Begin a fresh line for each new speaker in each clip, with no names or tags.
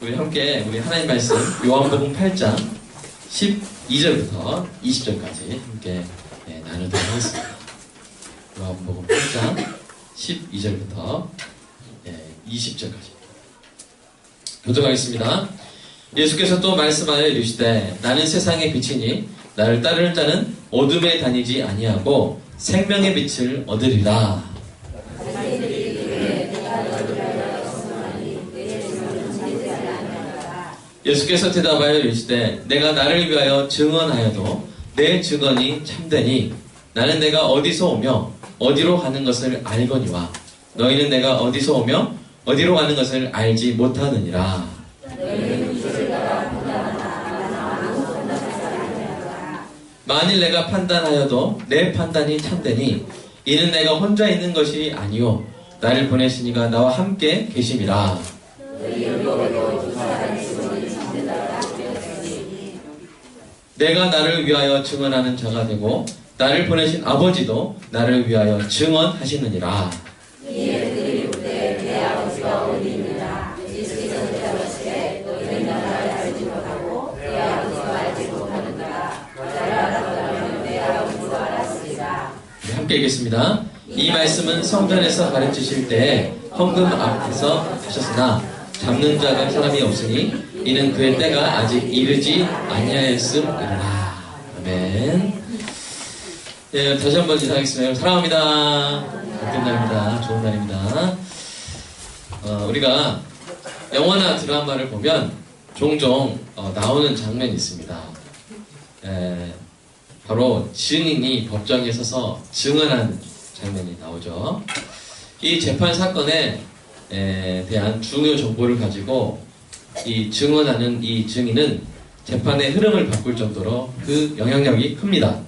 우리 함께 우리 하나님 말씀 요한복음 8장 12절부터 20절까지 함께 나누도록 하겠습니다. 요한복음 8장 12절부터 20절까지 교독하겠습니다. 예수께서 또 말씀하여 이르시되 나는 세상의 빛이니 나를 따르는 자는 어둠에 다니지 아니하고 생명의 빛을 얻으리라. 예수께서 대답하여 이르시되 내가 나를 위하여 증언하여도 내 증언이 참되니 나는 내가 어디서 오며 어디로 가는 것을 알거니와 너희는 내가 어디서 오며 어디로 가는 것을 알지 못하느니라. 만일 내가 판단하여도 내 판단이 참되니 이는 내가 혼자 있는 것이 아니요 나를 보내시니가 나와 함께 계심이라. 내가 나를 위하여 증언하는 자가 되고 나를 보내신 아버지도 나를 위하여 증언하시느니라. 함께 읽겠습니다. 이 말씀은 성전에서 가르치실 때 헌금 앞에서 하셨으나 잡는 자가 사람이 없으니 이는 그의 때가 아직 이르지 아니하였음이라. 아멘. 예, 다시 한번 인사하겠습니다. 사랑합니다. 같은 날입니다. 좋은 날입니다. 우리가 영화나 드라마를 보면 종종 나오는 장면이 있습니다. 바로 증인이 법정에 서서 증언하는 장면이 나오죠. 이 재판 사건에 대한 중요 정보를 가지고 이 증언하는 이 증인은 재판의 흐름을 바꿀 정도로 그 영향력이 큽니다.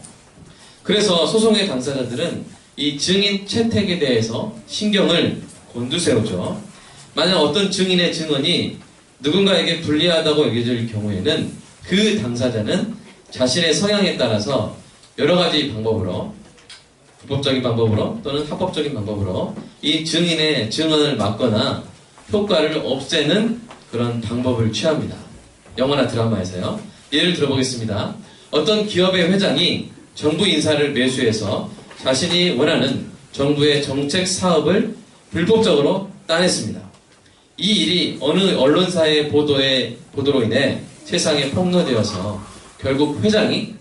그래서 소송의 당사자들은 이 증인 채택에 대해서 신경을 곤두세우죠. 만약 어떤 증인의 증언이 누군가에게 불리하다고 여겨질 경우에는 그 당사자는 자신의 성향에 따라서 여러 가지 방법으로, 불법적인 방법으로 또는 합법적인 방법으로 이 증인의 증언을 막거나 효과를 없애는 그런 방법을 취합니다. 영화나 드라마에서요. 예를 들어보겠습니다. 어떤 기업의 회장이 정부 인사를 매수해서 자신이 원하는 정부의 정책 사업을 불법적으로 따냈습니다. 이 일이 어느 언론사의 보도로 인해 세상에 폭로되어서 결국 회장이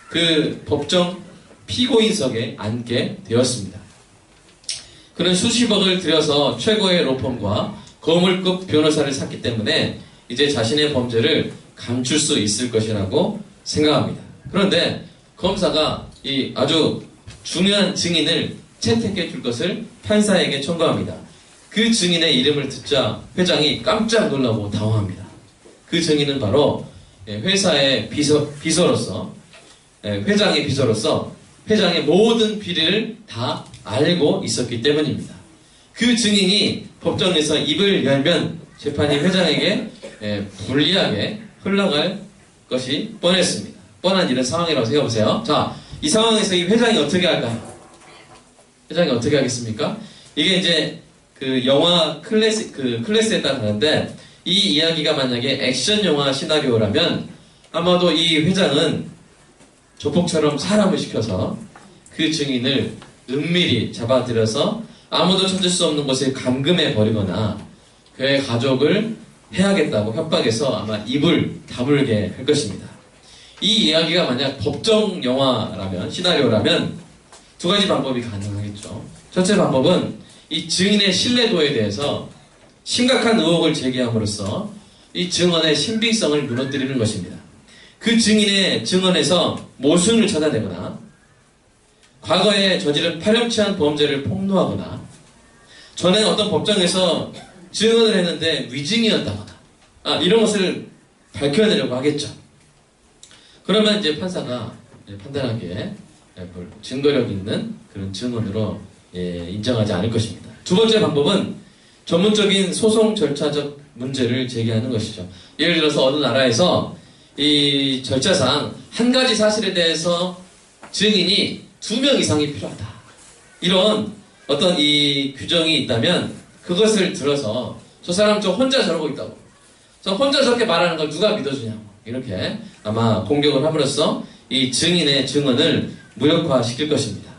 그 법정 피고인석에 앉게 되었습니다. 그는 수십억을 들여서 최고의 로펌과 거물급 변호사를 샀기 때문에 이제 자신의 범죄를 감출 수 있을 것이라고 생각합니다. 그런데 검사가 이 아주 중요한 증인을 채택해 줄 것을 판사에게 청구합니다. 그 증인의 이름을 듣자 회장이 깜짝 놀라고 당황합니다. 그 증인은 바로 회사의 비서로서 회장의 비서로서 회장의 모든 비리를 다 알고 있었기 때문입니다. 그 증인이 법정에서 입을 열면 재판이 회장에게 불리하게 흘러갈 것이 뻔했습니다. 뻔한 이런 상황이라고 생각해보세요. 자, 이 상황에서 이 회장이 어떻게 할까요? 회장이 어떻게 하겠습니까? 이게 이제 그 영화 클래스에 따라 다른데 이 이야기가 만약에 액션 영화 시나리오라면 아마도 이 회장은 조폭처럼 사람을 시켜서 그 증인을 은밀히 잡아들여서 아무도 찾을 수 없는 곳에 감금해 버리거나 그의 가족을 해야겠다고 협박해서 아마 입을 다물게 할 것입니다. 이 이야기가 만약 법정 영화라면, 시나리오라면 두 가지 방법이 가능하겠죠. 첫째 방법은 이 증인의 신뢰도에 대해서 심각한 의혹을 제기함으로써 이 증언의 신빙성을 무너뜨리는 것입니다. 그 증인의 증언에서 모순을 찾아내거나 과거에 저지른 파렴치한 범죄를 폭로하거나 전에 어떤 법정에서 증언을 했는데 위증이었다거나 이런 것을 밝혀내려고 하겠죠. 그러면 이제 판사가 판단하기에 증거력 있는 그런 증언으로 인정하지 않을 것입니다. 두 번째 방법은 전문적인 소송 절차적 문제를 제기하는 것이죠. 예를 들어서 어느 나라에서 이 절차상 한 가지 사실에 대해서 증인이 2명 이상이 필요하다. 이런 어떤 이 규정이 있다면 그것을 들어서 저 사람 저 혼자 저러고 있다고, 그래서 혼자 저렇게 말하는 걸 누가 믿어주냐고 이렇게 아마 공격을 함으로써 이 증인의 증언을 무력화시킬 것입니다.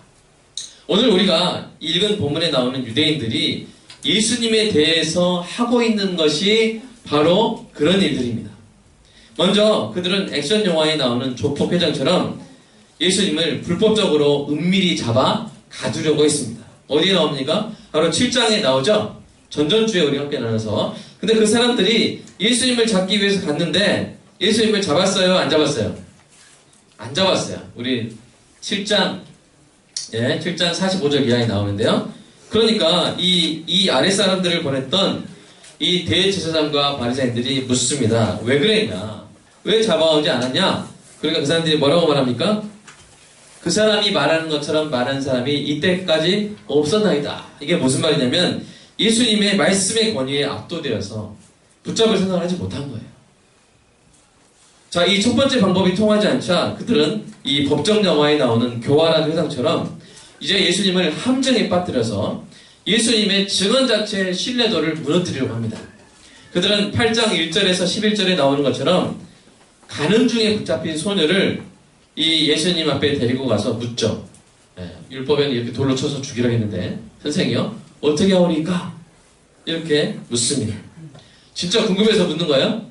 오늘 우리가 읽은 본문에 나오는 유대인들이 예수님에 대해서 하고 있는 것이 바로 그런 일들입니다. 먼저 그들은 액션 영화에 나오는 조폭 회장처럼 예수님을 불법적으로 은밀히 잡아 가두려고 했습니다. 어디에 나옵니까? 바로 7장에 나오죠? 전전주에 우리 함께 나눠서. 근데 그 사람들이 예수님을 잡기 위해서 갔는데 예수님을 잡았어요? 안 잡았어요? 안 잡았어요. 우리 7장 45절 이하에 나오는데요. 그러니까 이 아랫사람들을 보냈던 이 대제사장과 바리새인들이 묻습니다. 왜 그랬냐? 왜 잡아오지 않았냐? 그러니까 그 사람들이 뭐라고 말합니까? 그 사람이 말하는 것처럼 말하는 사람이 이때까지 없었나이다. 이게 무슨 말이냐면 예수님의 말씀의 권위에 압도되어서 붙잡을 생각을 하지 못한 거예요. 자, 이 첫 번째 방법이 통하지 않자 그들은 이 법정 영화에 나오는 교활한 회장처럼 이제 예수님을 함정에 빠뜨려서 예수님의 증언 자체의 신뢰도를 무너뜨리려고 합니다. 그들은 8장 1절에서 11절에 나오는 것처럼 가는 중에 붙잡힌 소녀를 이 예수님 앞에 데리고 가서 묻죠. 율법에는 이렇게 돌로 쳐서 죽이라고 했는데 선생이요? 어떻게 하오리까? 이렇게 묻습니다. 진짜 궁금해서 묻는 거예요?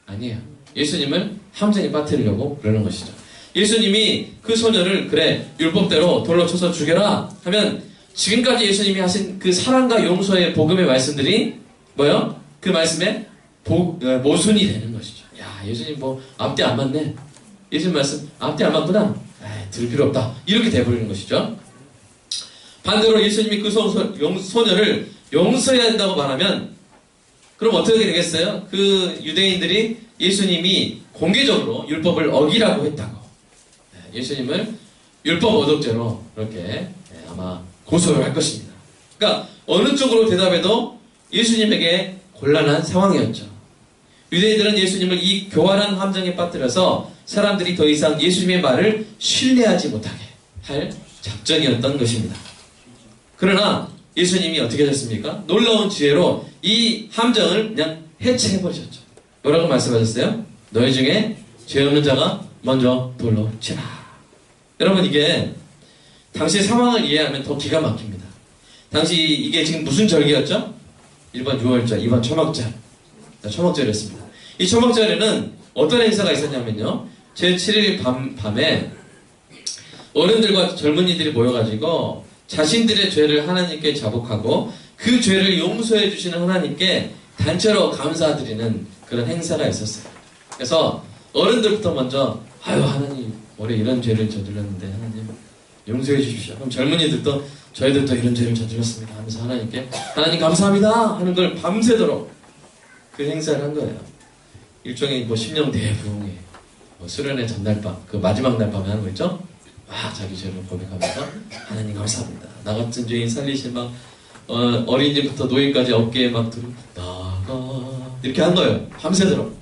아니에요. 예수님을 함정에 빠뜨리려고 그러는 것이죠. 예수님이 그 소녀를 그래 율법대로 돌로 쳐서 죽여라 하면 지금까지 예수님이 하신 그 사랑과 용서의 복음의 말씀들이 뭐요? 그 말씀에 모순이 되는 것이죠. 야, 예수님 뭐 앞뒤 안 맞네. 예수님 말씀 앞뒤 안 맞구나. 에이, 들을 필요 없다. 이렇게 돼버리는 것이죠. 반대로 예수님이 그 소녀를 용서해야 한다고 말하면 그럼 어떻게 되겠어요? 그 유대인들이 예수님이 공개적으로 율법을 어기라고 했다고 예수님을 율법 어덕죄로 이렇게 아마 고소를 할 것입니다. 그러니까 어느 쪽으로 대답해도 예수님에게 곤란한 상황이었죠. 유대인들은 예수님을 이 교활한 함정에 빠뜨려서 사람들이 더 이상 예수님의 말을 신뢰하지 못하게 할 작전이었던 것입니다. 그러나 예수님이 어떻게 하셨습니까? 놀라운 지혜로 이 함정을 그냥 해체해버리셨죠. 뭐라고 말씀하셨어요? 너희 중에 죄 없는 자가 먼저 돌로 치라. 여러분 이게 당시 상황을 이해하면 더 기가 막힙니다. 당시 이게 지금 무슨 절기였죠? 1번 6월절, 2번 초막절. 초막절이었습니다. 이 초막절에는 어떤 행사가 있었냐면요. 제7일 밤에 어른들과 젊은이들이 모여가지고 자신들의 죄를 하나님께 자복하고 그 죄를 용서해 주시는 하나님께 단체로 감사드리는 그런 행사가 있었어요. 그래서 어른들부터 먼저 아유 하나님 올해 이런 죄를 저질렀는데 하나님 용서해 주십시오. 그럼 젊은이들도 저희들도 이런 죄를 저질렀습니다 하면서 하나님께 하나님 감사합니다 하는 걸 밤새도록 그 행사를 한 거예요. 일종의 뭐 심령 대부흥회 수련회 전날 밤 그 마지막 날 밤에 하는 거 있죠? 와 자기 죄를 고백하면서 하나님 감사합니다. 나 같은 죄인 살리신 막 어린이부터 노인까지 어깨에 막 들고 나가 이렇게 한 거예요. 밤새도록.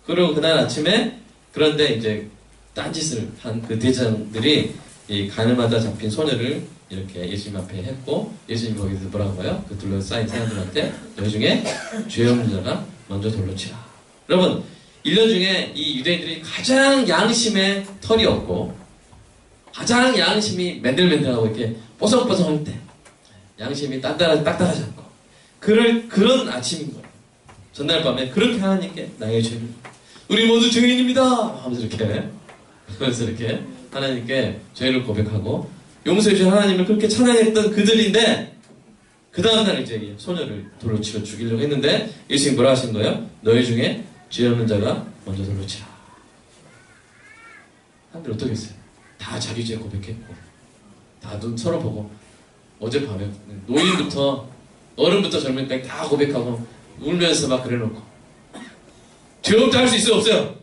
그리고 그날 아침에 그런데 이제 딴짓을 한 그 대장들이 이 가늠하다 잡힌 소녀를 이렇게 예수님 앞에 했고 예수님이 거기서 뭐라고 해요? 그 둘러싸인 사람들한테 너희 중에 죄 없는 자가 먼저 돌로 치라. 여러분 1년 중에 이 유대인들이 가장 양심의 털이 없고 가장 양심이 맨들맨들하고 이렇게 뽀송뽀송할 때 양심이 딱딱하지 않고 그런 아침인 거예요. 전날 밤에 그렇게 하나님께 나의 죄를 우리 모두 죄인입니다 하면서 이렇게 하나님께 죄를 고백하고 용서해 주신 하나님을 그렇게 찬양했던 그들인데 그 다음날 이제 소녀를 돌로 치러 죽이려고 했는데 예수님이 뭐라 하신 거예요? 너희 중에 죄 없는 자가 먼저 돌로 치라. 사람들 어떻게 했어요? 다 자기 죄 고백했고 다 눈 서로 보고 어젯밤에 노인부터 어른부터 젊은이까지 다 고백하고 울면서 막 그래놓고 죄 없다 할 수 있어요? 없어요?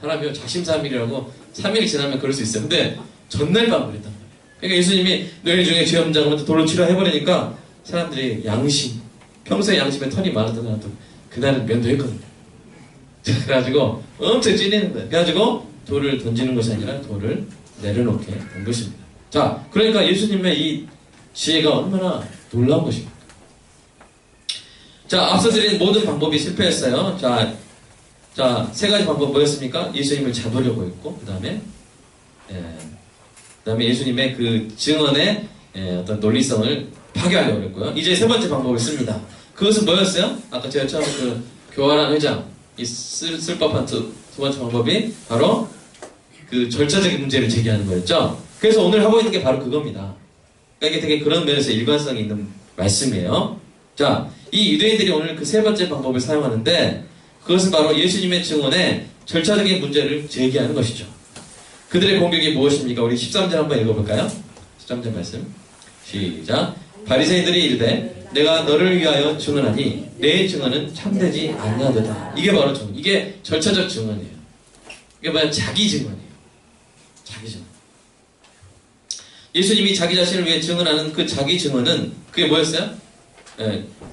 사람이요 작심삼일이라고 3일 지나면 그럴 수 있어요. 근데 전날 밤 그랬단 말이에요. 그러니까 예수님이 너희 중에 죄 없는 자가 먼저 돌로 치라 해버리니까 사람들이 양심 평소에 양심에 털이 많았던 사람도 그날은 면도했거든요. 그래가지고 엄청 찔리는 거예요. 그래가지고 돌을 던지는 것이 아니라 돌을 내려놓게 된 것입니다. 자, 그러니까 예수님의 이 지혜가 얼마나 놀라운 것입니까? 자, 앞서 드린 모든 방법이 실패했어요. 자, 세 가지 방법 뭐였습니까? 예수님을 잡으려고 했고, 그 다음에 예수님의 그 증언의 어떤 논리성을 파괴하려고 했고요. 이제 세 번째 방법을 씁니다. 그것은 뭐였어요? 아까 제가 처음에 그 교활한 회장, 쓸 법한 두 번째 방법이 바로 그 절차적인 문제를 제기하는 거였죠. 그래서 오늘 하고 있는 게 바로 그겁니다. 그러니까 이게 되게 그런 면에서 일관성이 있는 말씀이에요. 자, 이 유대인들이 오늘 그 세 번째 방법을 사용하는데 그것은 바로 예수님의 증언에 절차적인 문제를 제기하는 것이죠. 그들의 공격이 무엇입니까? 우리 13절 한번 읽어볼까요? 13절 말씀 시작. 바리새인들이 이르되 내가 너를 위하여 증언하니 내 증언은 참되지 아니하도다. 이게 바로 증언. 이게 절차적 증언이에요. 이게 뭐야? 자기 증언이에요. 자기 증언. 예수님이 자기 자신을 위해 증언하는 그 자기 증언은 그게 뭐였어요?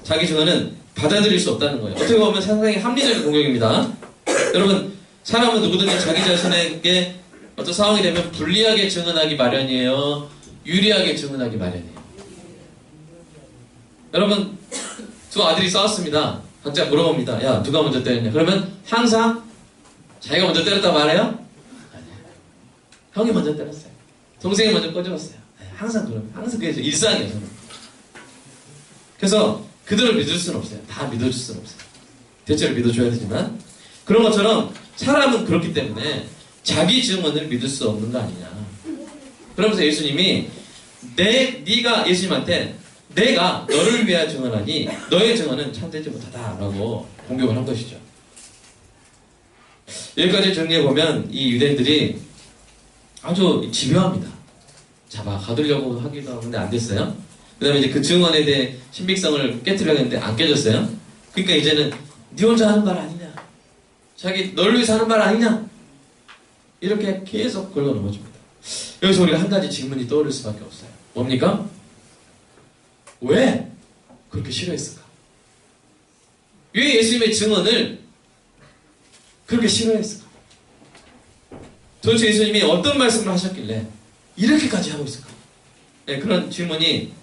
자기 증언은 받아들일 수 없다는 거예요. 어떻게 보면 상당히 합리적인 공격입니다. 여러분, 사람은 누구든지 자기 자신에게 어떤 상황이 되면 불리하게 증언하기 마련이에요? 유리하게 증언하기 마련이에요? 여러분, 두 아들이 싸웠습니다. 각자 물어봅니다. 야, 누가 먼저 때렸냐? 그러면 항상 자기가 먼저 때렸다 말해요? 아니에요. 형이 먼저 때렸어요. 동생이 먼저 꺼집었어요. 항상 그럽니다. 항상 그게 일상이에요. 저는. 그래서 그들을 믿을 수는 없어요. 다 믿어줄 수는 없어요. 대체로 믿어줘야 되지만 그런 것처럼 사람은 그렇기 때문에 자기 증언을 믿을 수 없는 거 아니냐. 그러면서 예수님이 네가 예수님한테 내가 너를 위하여 증언하니 너의 증언은 참되지 못하다라고 공격을 한 것이죠. 여기까지 정리해보면 이 유대인들이 아주 집요합니다. 잡아 가두려고 하기도 하는데 안 됐어요. 그 다음에 이제 그 증언에 대해 신빙성을 깨뜨리려고 했는데 안 깨졌어요. 그러니까 이제는 네 혼자 하는 말 아니냐, 자기 널 위해서 하는 말 아니냐, 이렇게 계속 걸고 넘어집니다. 여기서 우리가 한 가지 질문이 떠오를 수밖에 없어요. 뭡니까? 왜 그렇게 싫어했을까? 왜 예수님의 증언을 그렇게 싫어했을까? 도대체 예수님이 어떤 말씀을 하셨길래 이렇게까지 하고 있을까? 네, 그런 질문이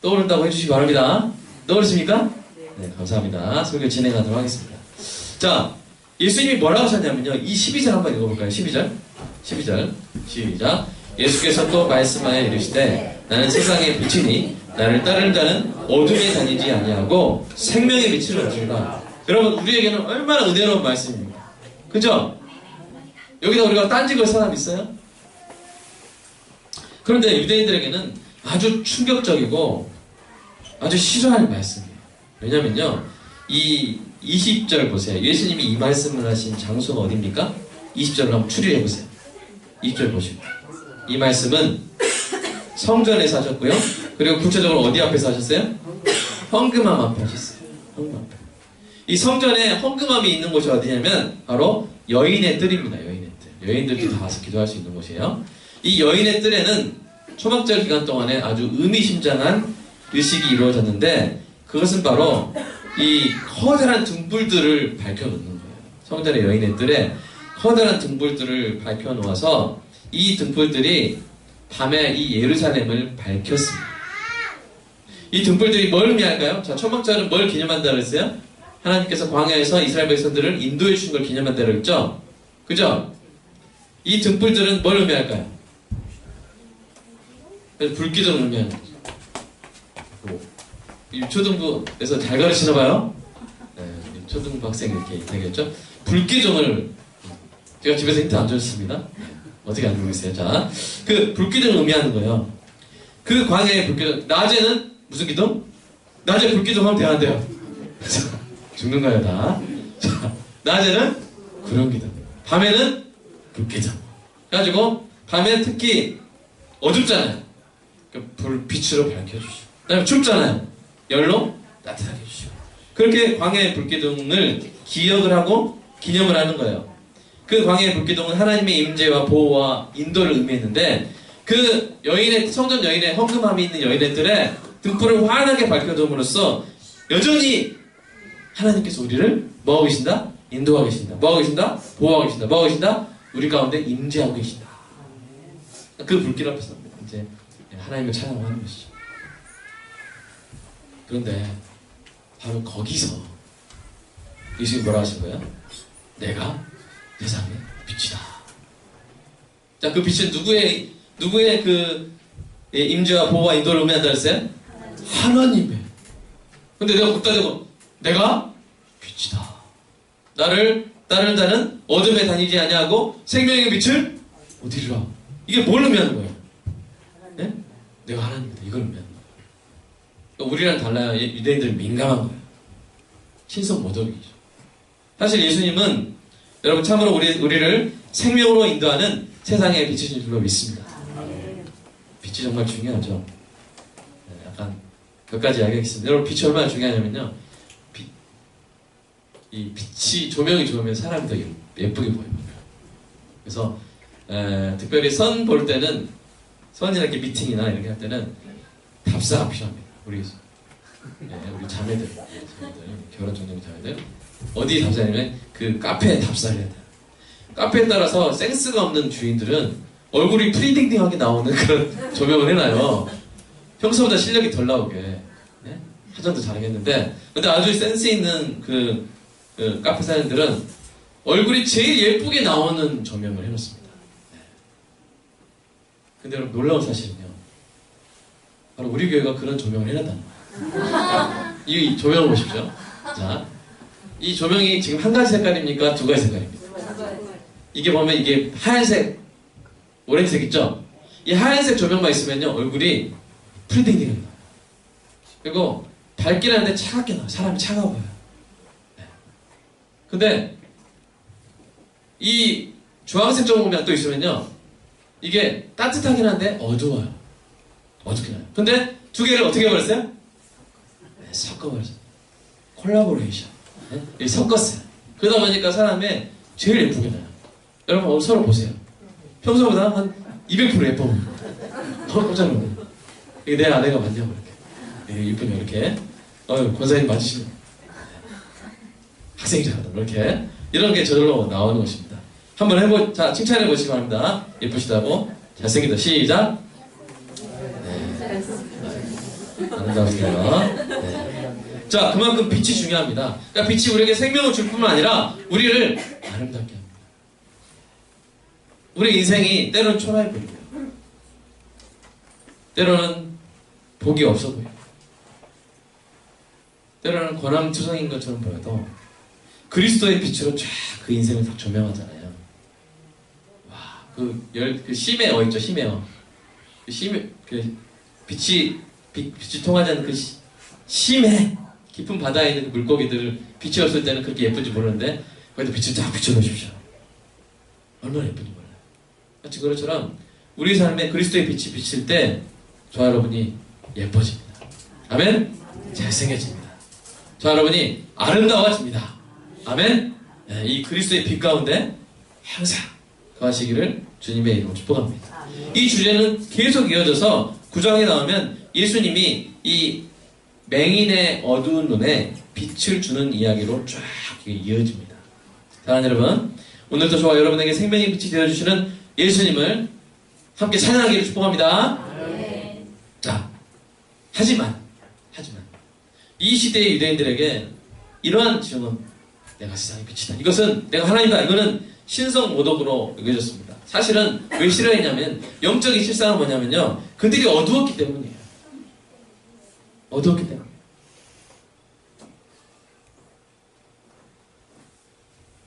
떠오른다고 해주시기 바랍니다. 떠오르십니까? 네, 감사합니다. 설교 진행하도록 하겠습니다. 자, 예수님이 뭐라고 하셨냐면요. 이 12절 한번 읽어볼까요? 12절 시작. 예수께서 또 말씀하여 이르시되 나는 세상의 빛이니 나를 따르는 자는 어둠에 다니지 아니하고 생명의 빛을 얻으리라. 여러분, 우리에게는 얼마나 은혜로운 말씀입니까? 그죠? 여기다 우리가 딴지 걸 사람 있어요? 그런데 유대인들에게는 아주 충격적이고 아주 싫어하는 말씀이에요. 왜냐면요, 이 20절 보세요. 예수님이 이 말씀을 하신 장소가 어디입니까? 20절을 한번 추리해 보세요. 20절 보시고, 이 말씀은 성전에서 하셨고요. 그리고 구체적으로 어디 앞에서 하셨어요? 헌금함 앞에 하셨어요. 헌금 앞에. 이 성전에 헌금함이 있는 곳이 어디냐면 바로 여인의 뜰입니다. 여인의 뜰. 여인들도 다 와서 기도할 수 있는 곳이에요. 이 여인의 뜰에는 초막절 기간 동안에 아주 의미심장한 의식이 이루어졌는데 그것은 바로 이 커다란 등불들을 밝혀놓는 거예요. 성전의 여인의 뜰에 커다란 등불들을 밝혀놓아서 이 등불들이 밤에 이 예루살렘을 밝혔습니다. 이 등불들이 뭘 의미할까요? 자, 초막절은 뭘 기념한다 그랬어요? 하나님께서 광야에서 이스라엘 백성들을 인도해 주신 걸 기념한다 그랬죠? 그죠? 이 등불들은 뭘 의미할까요? 불기둥을 의미하는 거죠. 초등부에서 잘 가르치나봐요? 네, 초등부 학생이 이렇게 되겠죠? 불기둥을 제가 집에서 힌트 안 줬습니다. 어떻게 안 모르겠어요. 자, 그 불기둥을 의미하는 거예요. 그 광야의 불기둥. 낮에는 무슨 기둥? 낮에 불기둥 하면 안 돼요. 죽는 거예요, 다. 자, 낮에는 구름 기둥. 밤에는 불기둥. 그래가지고 밤에 특히 어둡잖아요. 불빛으로 밝혀주시고. 그 다음에 춥잖아요. 열로 따뜻하게 해주시고. 그렇게 광야의 불기둥을 기억을 하고 기념을 하는 거예요. 그 광야의 불기둥은 하나님의 임재와 보호와 인도를 의미했는데 그 여인의, 성전 여인의 헌금함이 있는 여인의 뜰에 등불을 환하게 밝혀둠으로써 여전히 하나님께서 우리를 뭐하고 계신다? 인도하고 계신다. 뭐하고 계신다? 보호하고 계신다. 뭐하고 계신다? 우리 가운데 임재하고 계신다. 그 불길 앞에서 이제 하나님을 찬양하는 것이죠. 그런데 바로 거기서 예수님이 뭐라 하신 거예요? 내가 세상의 빛이다. 자, 그 빛은 누구의 그 임재와 보호와 인도를 의미한다 했어요? 하나님의. 근데 내가 걷다 대고 내가 빛이다. 나를 따르는 자는 어둠에 다니지 아니하고 생명의 빛을 어디리라. 이게 뭘 의미하는 거예요? 네? 내가 하나님이다. 이걸 의미하는 거예요. 그러니까 우리랑 달라요. 유대인들은 민감한 거예요. 신성 모독이죠. 사실 예수님은 여러분 참으로 우리를 생명으로 인도하는 세상의 빛이신 줄로 믿습니다. 빛이 정말 중요하죠. 네, 약간 몇 가지 이야기하겠습니다. 여러분 빛이 얼마나 중요하냐면요. 이 빛이 조명이 좋으면 사람이 더 예쁘게 보여요. 그래서 특별히 선 볼 때는 선이나 이렇게 미팅이나 이렇게 할 때는 답사가 필요합니다. 우리 자매들 결혼 중년 자매들 어디 답사냐면 그 카페에 답사를 해야 돼요. 카페에 따라서 센스가 없는 주인들은 얼굴이 프리딩딩하게 나오는 그런 조명을 해놔요. 평소보다 실력이 덜 나오게. 네? 화장도 잘하겠는데 근데 아주 센스 있는 그 카페 사장들은 얼굴이 제일 예쁘게 나오는 조명을 해놓습니다. 네. 근데 여러분 놀라운 사실은요. 바로 우리 교회가 그런 조명을 해놨다는 거예요. 이 조명을 보십시오. 자, 이 조명이 지금 한 가지 색깔입니까? 두 가지 색깔입니까? 이게 보면 이게 하얀색, 오렌지색 있죠? 이 하얀색 조명만 있으면요 얼굴이 프리딩딩이 나와요. 그리고 밝긴 한데 차갑게 나와요. 사람이 차가워 보여요. 네. 근데 이 주황색 조명만 또 있으면요 이게 따뜻하긴 한데 어두워요. 어둡게 나요. 근데 두 개를 어떻게 해버렸어요? 네, 섞어버렸어요. 콜라보레이션. 네? 섞었어요. 그러다 보니까 사람의 제일 예쁘게 나요. 여러분 서로 보세요. 평소보다 한 200% 예뻐 보여요. 깜짝 놀라요. 이게 내 아내가 맞냐고 이렇게. 이쁘냐 이렇게. 권사님 맞으시네. 학생이 잘한다. 이렇게. 이런 게 저절로 나오는 것입니다. 한번 자, 칭찬해 보시기 바랍니다. 예쁘시다고. 잘생기다. 시작. 네. 아름다우세요. 네. 자, 그만큼 빛이 중요합니다. 그러니까 빛이 우리에게 생명을 줄 뿐만 아니라 우리를 아름답게 합니다. 우리 인생이 때로는 초라해 보이고요. 때로는 복이 없어 보여요. 때로는 권함투성인 것처럼 보여도 그리스도의 빛으로 쫙 그 인생을 딱 조명하잖아요. 와, 그 심해어 있죠, 심해어. 빛이 통하지 않는 그 심해 깊은 바다에 있는 그 물고기들을 빛이 없을 때는 그렇게 예쁜지 모르는데 거기다 빛을 딱 비춰놓으십시오. 얼마나 예쁜지 몰라요. 마치 그것처럼 우리 삶에 그리스도의 빛이 비칠 때 저와 여러분이 예뻐집니다. 아멘? 잘생겨집니다. 저와 여러분이 아름다워집니다. 아멘? 네, 이 그리스도의 빛 가운데 항상 거하시기를 주님의 이름으로 축복합니다. 이 주제는 계속 이어져서 9장에 나오면 예수님이 이 맹인의 어두운 눈에 빛을 주는 이야기로 쫙 이어집니다. 사랑하는 여러분, 오늘도 저와 여러분에게 생명의 빛이 되어주시는 예수님을 함께 찬양하기를 축복합니다. 네. 자, 하지만 이 시대의 유대인들에게 이러한 증언, 내가 세상의 빛이다. 이것은 내가 하나님이다. 이거는 신성 모독으로 여겨졌습니다. 사실은 왜 싫어했냐면 영적인 실상은 뭐냐면요. 그들이 어두웠기 때문이에요. 어두웠기 때문에.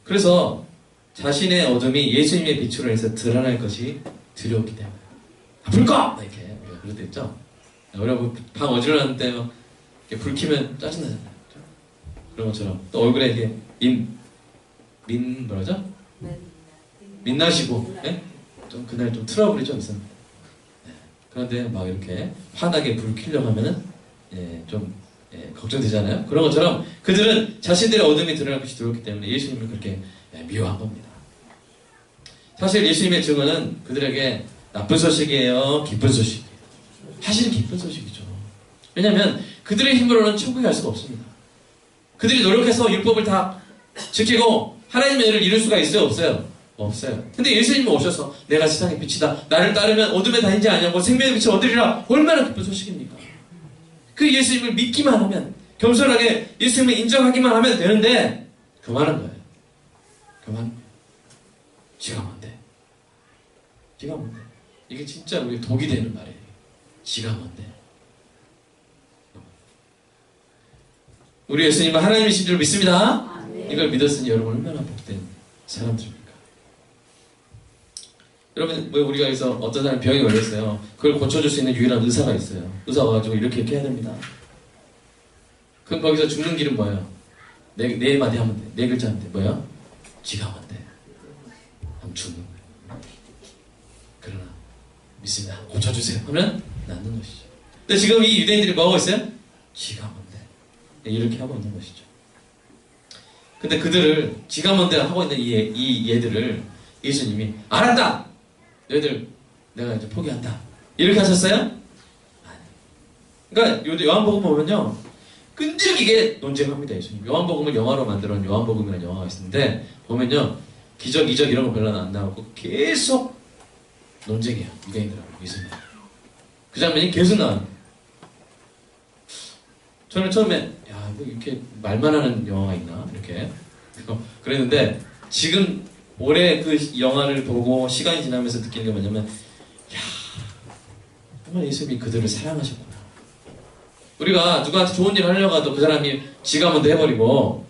그래서 자신의 어둠이 예수님의 빛으로 해서 드러날 것이 두려웠기 때문에. 불 꺼! 이렇게 그럴 때 있죠. 우리가 방 어지러웠는데 막 불 켜면 짜증나잖아요. 그런 것처럼 또 얼굴에 이렇게 뭐라죠? 민나시고, 네? 좀 그날 좀 트러블이 좀 있었는데. 네. 그런데 막 이렇게 환하게 불 켜려고 하면은 좀 걱정되잖아요. 그런 것처럼 그들은 자신들의 어둠이 드러날 것이 두렵기 때문에 예수님을 그렇게 미워한 겁니다. 사실 예수님의 증언은 그들에게 나쁜 소식이에요, 기쁜 소식이에요. 사실은 기쁜 소식이죠. 왜냐하면 그들의 힘으로는 천국에 갈 수가 없습니다. 그들이 노력해서 율법을 다 지키고 하나님의 은혜를 이룰 수가 있어요, 없어요? 없어요. 근데 예수님이 오셔서 내가 세상의 빛이다. 나를 따르면 어둠에 다니지 아니하고 생명의 빛을 얻으리라. 얼마나 기쁜 소식입니까? 그 예수님을 믿기만 하면 겸손하게 예수님을 인정하기만 하면 되는데 그만한 거예요. 그만. 지가 뭔데? 지가 뭔데? 이게 진짜 우리 독이 되는 말이에요. 지가 뭔데? 우리 예수님은 하나님이신 줄 믿습니다. 이걸 믿었으니 여러분 얼마나 복된 사람들입니까? 여러분, 왜 우리가 여기서 어떤 사람이 병이 걸렸어요. 그걸 고쳐줄 수 있는 유일한 의사가 있어요. 의사 와가지고 이렇게 해야 됩니다. 그럼 거기서 죽는 길은 뭐예요? 네 마디 하면 돼. 네 글자 하면 돼. 뭐야? 지가 뭔데? 하면 죽는 거예요. 그러나 믿습니다. 고쳐주세요. 하면 낫는 것이죠. 근데 지금 이 유대인들이 뭐 하고 있어요? 지가 뭔데? 이렇게 하고 있는 것이죠. 근데 그들을 지가 뭔데 하고 있는 이 얘들을 예수님이 알았다! 너희들 내가 이제 포기한다. 이렇게 하셨어요? 아니. 그러니까 요한복음 보면요. 끈질기게 논쟁합니다. 예수님. 요한복음을 영화로 만들어 놓은 요한복음이라는 영화가 있는데 보면요. 기적, 이적 이런 거 별로 안 나오고 계속 논쟁이에요. 유대인들하고 예수님. 그 장면이 계속 나와요. 저는 처음에 야, 뭐 이렇게 말만 하는 영화가 있나? 이렇게 그랬는데 지금 올해 그 영화를 보고 시간이 지나면서 느끼는 게 뭐냐면 야, 정말 예수님이 그들을 사랑하셨구나. 우리가 누구한테 좋은 일을 하려고 해도 그 사람이 지가 뭔데 해버리고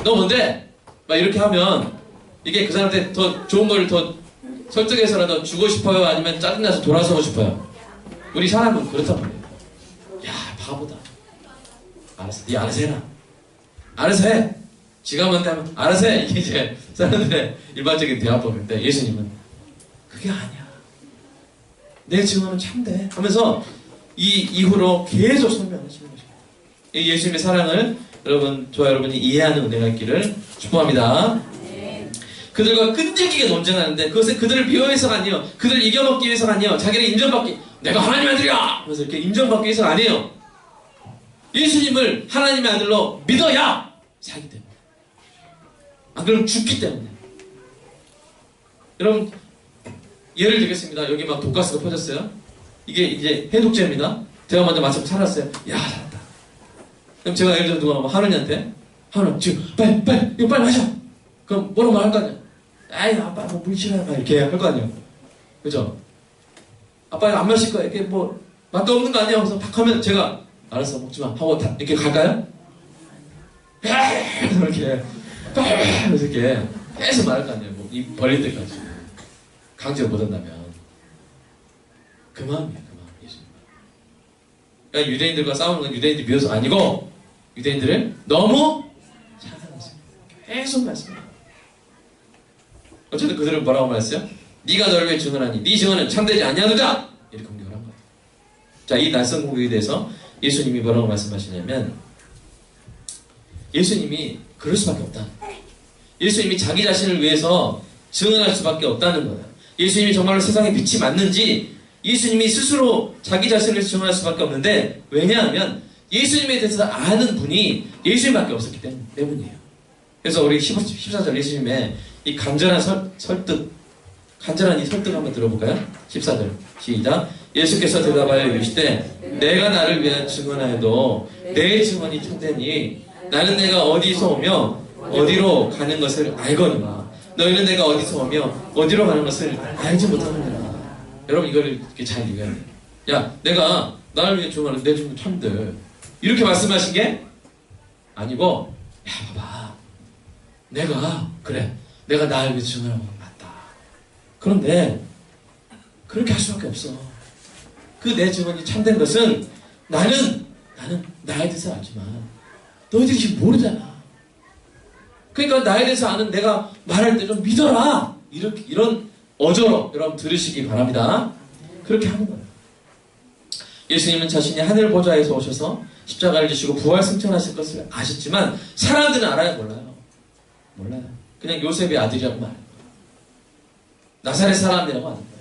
너 뭔데? 막 이렇게 하면 이게 그 사람한테 더 좋은 걸 더 설득해서라도 주고 싶어요? 아니면 짜증나서 돌아서고 싶어요? 우리 사람은 그렇단 말이에요. 야, 바보다. 알았어. 네 알아서 해라. 알아서 해. 지가 뭔데 하면 알아서 해. 이게 이제 사람들의 일반적인 대화법인데 예수님은 그게 아니야. 내 증언은 참돼. 하면서 이후로 계속 설명하시는 것입니다. 이 예수님의 사랑을 여러분, 저와 여러분이 이해하는 은혜가 있기를 축복합니다. 그들과 끈질기게 논쟁하는데 그것은 그들을 비호해서가 아니에요. 그들을 이겨먹기 위해서가 아니에요. 자기를 인정받기, 내가 하나님의 아들이야! 그래서 이렇게 인정받기 위해서가 아니에요. 예수님을 하나님의 아들로 믿어야 살기 때문에. 안 그러면 죽기 때문에. 여러분, 예를 들겠습니다. 여기 막 독가스가 퍼졌어요. 이게 이제 해독제입니다. 제가 먼저 마시고 살았어요. 야, 살았다. 그럼 제가 예를 들어 누가 하느니한테 하느니 지금 빨리 이거 빨리 마셔. 그럼 뭐라고 할 거 아니야? 아이, 아빠 뭐 물 싫어요. 막 이렇게 할 거 아니에요. 그죠? 아빠 이거 안 마실 거야. 이렇게 뭐 맛도 없는 거 아니야. 그래서 팍 하면 제가 알았어 먹지 마 하고 이렇게 갈까요? 이렇게 이렇게 계속 말할 거 아니에요. 뭐 입 벌릴 때까지 강제로 못 한다면 그 마음이에요. 그 마음. 예수님. 그러니까 유대인들과 싸우는 건 유대인들 미워서 아니고 유대인들을 너무 사랑하세요. 계속 말씀해요. 어쨌든 그들은 뭐라고 말했어요? 네가 너를 위해 증언하니 네 증언은 참되지 아니하도다. 이렇게 공격을 한 거예요. 자, 이 낯선 공격에 대해서 예수님이 뭐라고 말씀하시냐면 예수님이 그럴 수밖에 없다. 예수님이 자기 자신을 위해서 증언할 수밖에 없다는 거예요. 예수님이 정말로 세상의 빛이 맞는지 예수님이 스스로 자기 자신을 위해서 증언할 수밖에 없는데 왜냐하면 예수님에 대해서 아는 분이 예수님밖에 없었기 때문이에요. 그래서 우리 14절 예수님의 이 간절한 간절한 이 설득 한번 들어볼까요? 14절 시작. 예수께서 대답하여 이르시되 내가 나를 위하여 증언하여도 내 증언이 참되니 나는 내가 어디서 오며 어디로 가는 것을 알거니와 너희는 내가 어디서 오며 어디로 가는 것을 알지 못하느니라. 여러분 이거를 이렇게 잘 읽어야 돼요. 야, 내가 나를 위해 증언하는데 내 증언 참돼. 이렇게 말씀하신 게 아니고 야, 봐봐. 내가 나를 위해 증언하는 건 맞다. 그런데 그렇게 할 수밖에 없어. 그 내 증언이 참된 것은 나는 나에 대해서 알지만 너희들이 지금 모르잖아. 그러니까 나에 대해서 아는 내가 말할 때 좀 믿어라. 이런 어조로 여러분 들으시기 바랍니다. 그렇게 하는 거예요. 예수님은 자신이 하늘 보좌에서 오셔서 십자가를 지시고 부활 승천하실 것을 아셨지만 사람들은 알아요? 몰라요. 그냥 요셉의 아들이라고만 알아요. 나사렛 사람이라고 하는 거예요.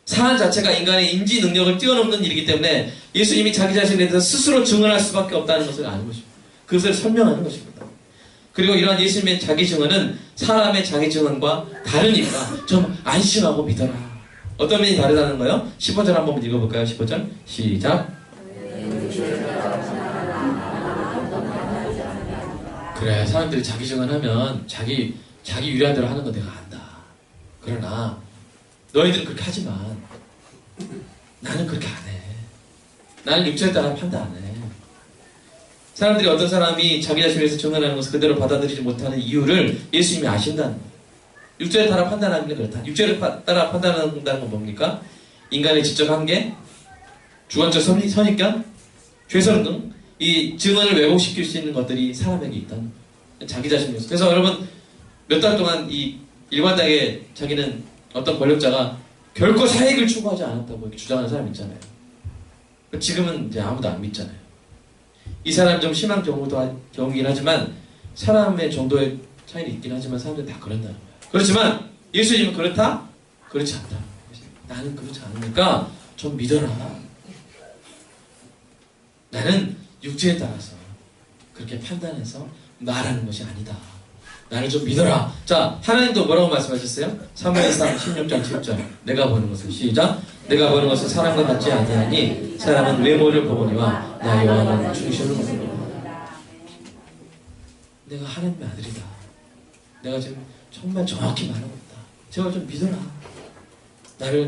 사안 자체가 인간의 인지 능력을 뛰어넘는 일이기 때문에 예수님이 자기 자신에 대해서 스스로 증언할 수밖에 없다는 것을 아는 것입니다. 그것을 설명하는 것입니다. 그리고 이러한 예수님의 자기 증언은 사람의 자기 증언과 다르니까 좀 안심하고 믿어라. 어떤 면이 다르다는 거예요? 15절 한번 읽어볼까요? 15절 시작. 그래, 사람들이 자기 증언하면 자기 유리한 대로 하는 거 내가 안다. 그러나 너희들은 그렇게 하지만 나는 그렇게 안 해. 나는 육체에 따라 판단 안 해. 사람들이 어떤 사람이 자기 자신에 대해서 증언하는 것을 그대로 받아들이지 못하는 이유를 예수님이 아신다는 거예요. 육체에 따라 판단하는 게 그렇다. 육체를 따라 판단한다는 건 뭡니까? 인간의 지적 한계, 주관적 선입견, 죄성 등 이 증언을 왜곡시킬 수 있는 것들이 사람에게 있다는 거예요. 자기 자신에서. 그래서 여러분 몇 달 동안 이 일관되게 자기는 어떤 권력자가 결코 사익을 추구하지 않았다고 이렇게 주장하는 사람 있잖아요. 지금은 이제 아무도 안 믿잖아요. 이 사람 좀 심한 경우이긴 하지만 사람의 정도의 차이는 있긴 하지만 사람들이 다 그런다는 거예요. 그렇지만 예수님은 그렇다? 그렇지 않다. 나는 그렇지 않으니까 좀 믿어라. 나는 육체에 따라서 그렇게 판단해서 말하는 것이 아니다. 나를 좀 믿어라. 자, 하나님도 뭐라고 말씀하셨어요? 사무엘상 16장 7절. 내가 보는 것은 시작. 내가 보는 것은 사람과 같지 아니하니 사람은 외모를 보거니와 나 여호와는 중심을 보거니와. 내가 하나님의 아들이다. 내가 지금 정말 정확히 말하고 있다. 제발 좀 믿어라.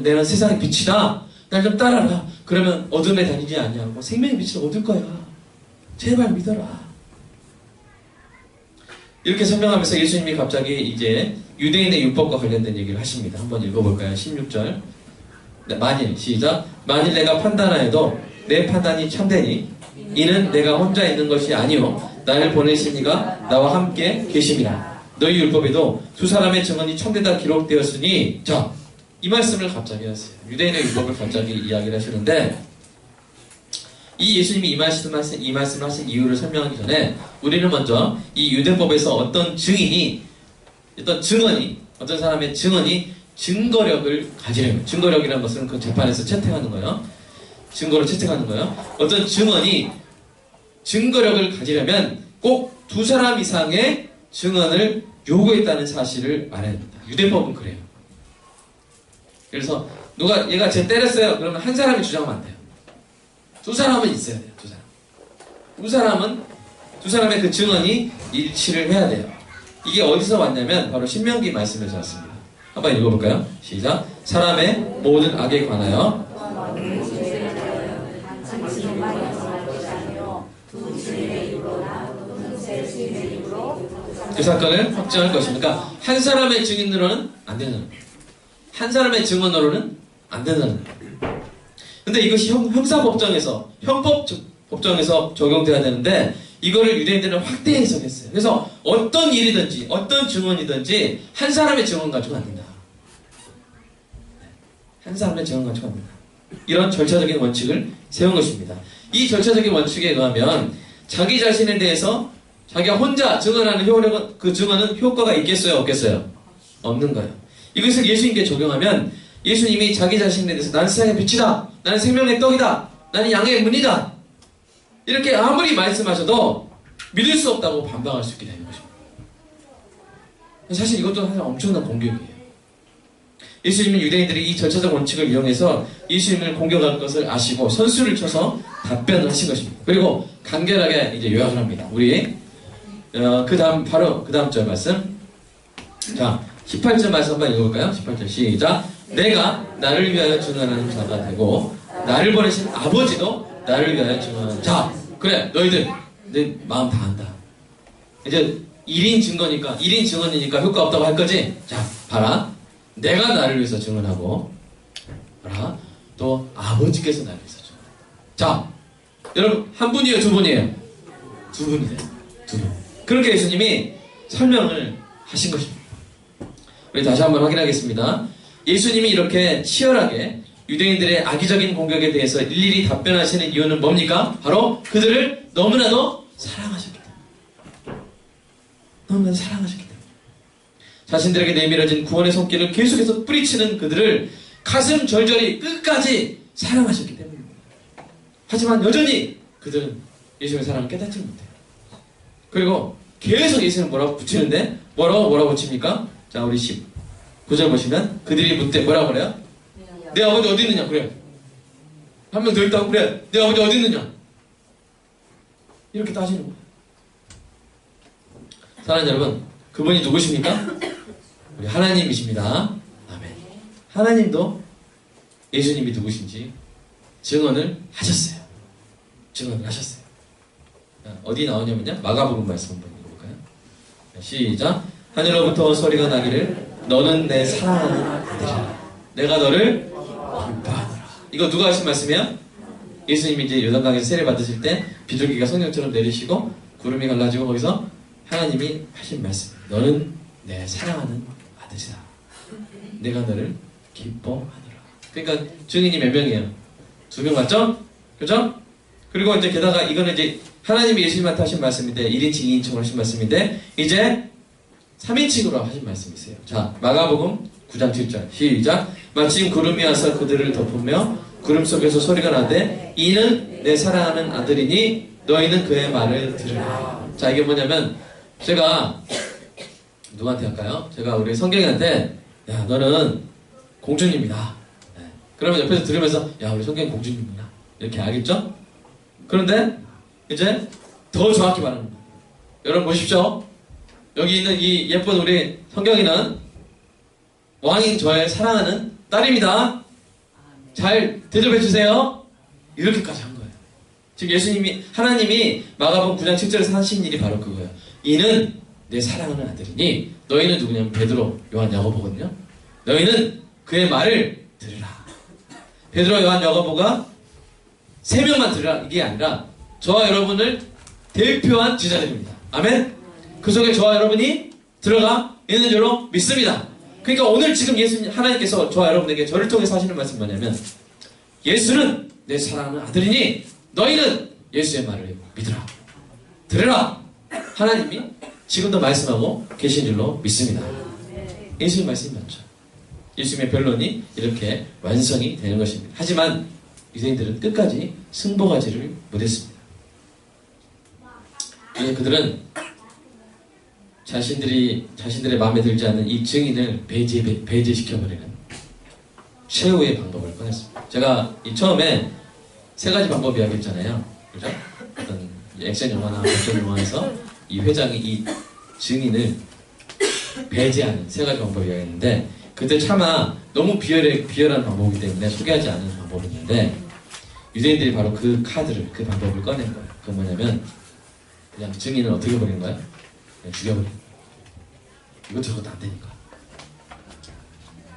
내가 세상의 빛이다. 날 좀 따라라. 그러면 어둠에 다니지 않냐고. 생명의 빛을 얻을 거야. 제발 믿어라. 이렇게 설명하면서 예수님이 갑자기 이제 유대인의 율법과 관련된 얘기를 하십니다. 한번 읽어볼까요? 16절. 만일, 시작. 만일 내가 판단하여도 내 판단이 참되니 이는 내가 혼자 있는 것이 아니요 나를 보내신 이가 나와 함께 계심이라. 너희 율법에도 두 사람의 증언이 참되다 기록되었으니. 자, 이 말씀을 갑자기 하세요. 유대인의 율법을 갑자기 이야기를 하시는데 이 예수님이 이 말씀을 하신 이유를 설명하기 전에 우리는 먼저 이 유대법에서 어떤 증언이 어떤 사람의 증언이 증거력을 가지려면, 증거력이라는 것은 그 재판에서 채택하는 거예요. 증거를 채택하는 거예요. 어떤 증언이 증거력을 가지려면 꼭 두 사람 이상의 증언을 요구했다는 사실을 알아야 됩니다. 유대법은 그래요. 그래서 얘가 쟤 때렸어요. 그러면 한 사람이 주장하면 안 돼요. 두 사람은 있어야 돼요. 두 사람의 그 증언이 일치를 해야 돼요. 이게 어디서 왔냐면 바로 신명기 말씀에서 왔습니다. 한번 읽어볼까요? 시작. 사람의 모든 악에 관하여 그 사건을 확정할 것입니다. 그러니까 한 사람의 증인으로는 안 되는 거예요. 한 사람의 증언으로는 안 된다는 거예요. 근데 이것이 형사법정에서, 형법법정에서 적용돼야 되는데 이거를 유대인들은 확대 해석했어요. 그래서 어떤 일이든지 어떤 증언이든지 한 사람의 증언 가지고는 안 된다. 한 사람의 증언 가지고는 안 된다. 이런 절차적인 원칙을 세운 것입니다. 이 절차적인 원칙에 의하면 자기 자신에 대해서 자기가 혼자 증언하는 그 증언은 효과가 있겠어요? 없겠어요? 없는 거예요. 이것을 예수님께 적용하면 예수님이 자기 자신에 대해서 나는 세상의 빛이다. 나는 생명의 떡이다. 나는 양의 문이다. 이렇게 아무리 말씀하셔도 믿을 수 없다고 반박할 수 있게 되는 것입니다. 사실 이것도 사실 엄청난 공격이에요. 예수님은 유대인들이 이 절차적 원칙을 이용해서 예수님을 공격할 것을 아시고 선수를 쳐서 답변을 하신 것입니다. 그리고 간결하게 이제 요약을 합니다. 우리 바로 그 다음 절 말씀. 자, 18절 말씀 한번 읽어볼까요? 18절 시작. 내가 나를 위하여 증언하는 자가 되고 나를 보내신 아버지도 나를 위하여 증언하는 자. 그래, 너희들 내 마음 다 안다. 이제 1인 증언이니까 효과 없다고 할 거지? 자, 봐라. 내가 나를 위해서 증언하고, 봐라. 또 아버지께서 나를 위해서 증언한다. 자, 여러분 한 분이에요, 두 분이에요? 두 분이래요. 두 분. 그렇게 예수님이 설명을 하신 것입니다. 우리 다시 한번 확인하겠습니다. 예수님이 이렇게 치열하게 유대인들의 악의적인 공격에 대해서 일일이 답변하시는 이유는 뭡니까? 바로 그들을 너무나도 사랑하셨기 때문에. 너무나도 사랑하셨기 때문에. 자신들에게 내밀어진 구원의 손길을 계속해서 뿌리치는 그들을 가슴 절절히 끝까지 사랑하셨기 때문입니다. 하지만 여전히 그들은 예수님의 사랑을 깨닫지 못해요. 그리고 계속 예수님을 뭐라고 붙이는데 뭐라고 붙입니까? 자, 우리 19절 보시면 그들이 묻되 뭐라고 그래요? 내 아버지 어디 있느냐? 그래. 한 명 더 있다고? 그래. 내 아버지 어디 있느냐? 이렇게 따지는 거예요. 사랑하는 여러분, 그분이 누구십니까? 우리 하나님이십니다. 아멘. 하나님도 예수님이 누구신지 증언을 하셨어요. 증언을 하셨어요. 어디 나오냐면요, 마가복음 말씀 한번 읽어볼까요? 시작. 하늘로부터 소리가 나기를 너는 내 사랑하는 아들이라 내가 너를 기뻐하노라. 이거 누가 하신 말씀이에요? 예수님이 이제 요단강에서 세례 받으실 때 비둘기가 성령처럼 내리시고 구름이 갈라지고 거기서 하나님이 하신 말씀. 너는 내 사랑하는 아들이다. 내가 너를 기뻐하노라. 그러니까 증인이 몇 명이에요? 2명 맞죠? 그죠? 그리고 이제 게다가 이거는 이제 하나님이 예수님한테 하신 말씀인데 1인칭, 2인칭으로 하신 말씀인데 이제 3인칭으로 하신 말씀이세요. 자, 마가복음 9장 7절 시작. 마침 구름이 와서 그들을 덮으며 구름 속에서 소리가 나되 이는 내 사랑하는 아들이니 너희는 그의 말을 들으라. 자, 이게 뭐냐면 제가 누구한테 할까요? 제가 우리 성경이한테 야, 너는 공주님이다. 네. 그러면 옆에서 들으면서 야, 우리 성경이 공주님이야. 이렇게 알겠죠? 그런데 이제 더 정확히 말하는 거예요. 여러분 보십시오. 여기 있는 이 예쁜 우리 성경이는 왕인 저의 사랑하는 딸입니다. 잘 대접해 주세요. 이렇게까지 한 거예요. 지금 예수님이, 하나님이 마가복음 9장 7절에서 하신 일이 바로 그거예요. 이는 내 사랑하는 아들이니 너희는 누구냐면 베드로, 요한, 야고보거든요. 너희는 그의 말을 들으라. 베드로, 요한, 야고보가 3명만 들으라 이게 아니라 저와 여러분을 대표한 제자들입니다. 아멘. 그 속에 저와 여러분이 들어가 있는 줄로 믿습니다. 그러니까 오늘 지금 예수님, 하나님께서 저와 여러분에게 저를 통해서 하시는 말씀이 뭐냐면 예수는 내 사랑하는 아들이니 너희는 예수의 말을 믿으라. 들으라. 하나님이 지금도 말씀하고 계신 줄로 믿습니다. 예수님 말씀이 맞죠. 예수님의 변론이 이렇게 완성이 되는 것입니다. 하지만 유대인들은 끝까지 승복하지를 못했습니다. 그들은 자신들의 마음에 들지 않는 이 증인을 배제시켜버리는 최후의 방법을 꺼냈습니다. 제가 처음에 3가지 방법 이야기했잖아요. 그죠? 어떤 액션 영화나 액션 영화에서 이 회장이 이 증인을 배제하는 3가지 방법 이야기했는데 그때 차마 너무 비열한 방법이기 때문에 소개하지 않은 방법이었는데 유대인들이 바로 그 카드를, 그 방법을 꺼낸 거예요. 그건 뭐냐면 그냥 증인을 어떻게 버리는 거야? 그냥 죽여버리는 거예요. 이것저것 안 되니까.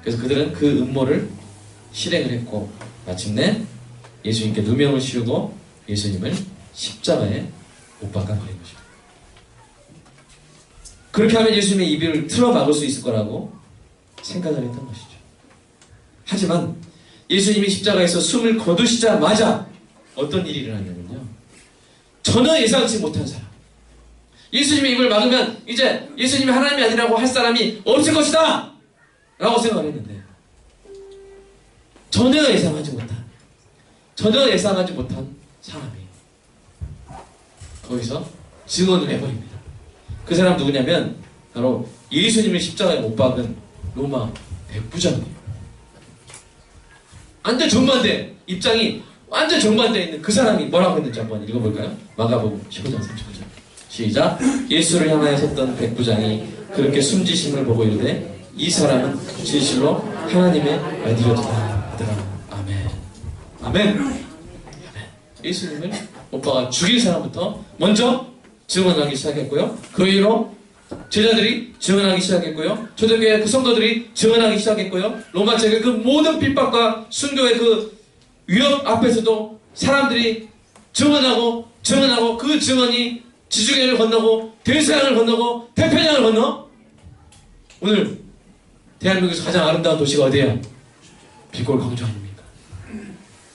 그래서 그들은 그 음모를 실행을 했고 마침내 예수님께 누명을 씌우고 예수님을 십자가에 못 박아 버린 것입니다. 그렇게 하면 예수님의 입을 틀어 막을 수 있을 거라고 생각을 했던 것이죠. 하지만 예수님이 십자가에서 숨을 거두시자마자 어떤 일이 일어났냐면요. 전혀 예상치 못한 사람. 예수님의 입을 막으면 이제 예수님이 하나님이 아니라고 할 사람이 없을 것이다! 라고 생각을 했는데 전혀 예상하지 못한 사람이 거기서 증언을 해버립니다. 그 사람 누구냐면 바로 예수님을 십자가에 못 박은 로마 백부장이에요. 완전 정반대, 입장이 완전 정반대에 있는 그 사람이 뭐라고 했는지 한번 읽어볼까요? 마가복음 15장 39절 시작. 예수를 향하여 섰던 백부장이 그렇게 숨지심을 보고 이르되 이 사람은 진실로 하나님의 아들이었다 하더라. 아멘. 아멘. 예수님을 오빠가 죽인 사람부터 먼저 증언하기 시작했고요. 그 이후로 제자들이 증언하기 시작했고요. 초대교회 그 성도들이 증언하기 시작했고요. 로마 제국의 그 모든 핍박과 순교의 그 위협 앞에서도 사람들이 증언하고 그 증언이 지중해를 건너고 대서양을 건너고 태평양을 건너 오늘 대한민국에서 가장 아름다운 도시가 어디예요? 빛골 광주 아닙니까?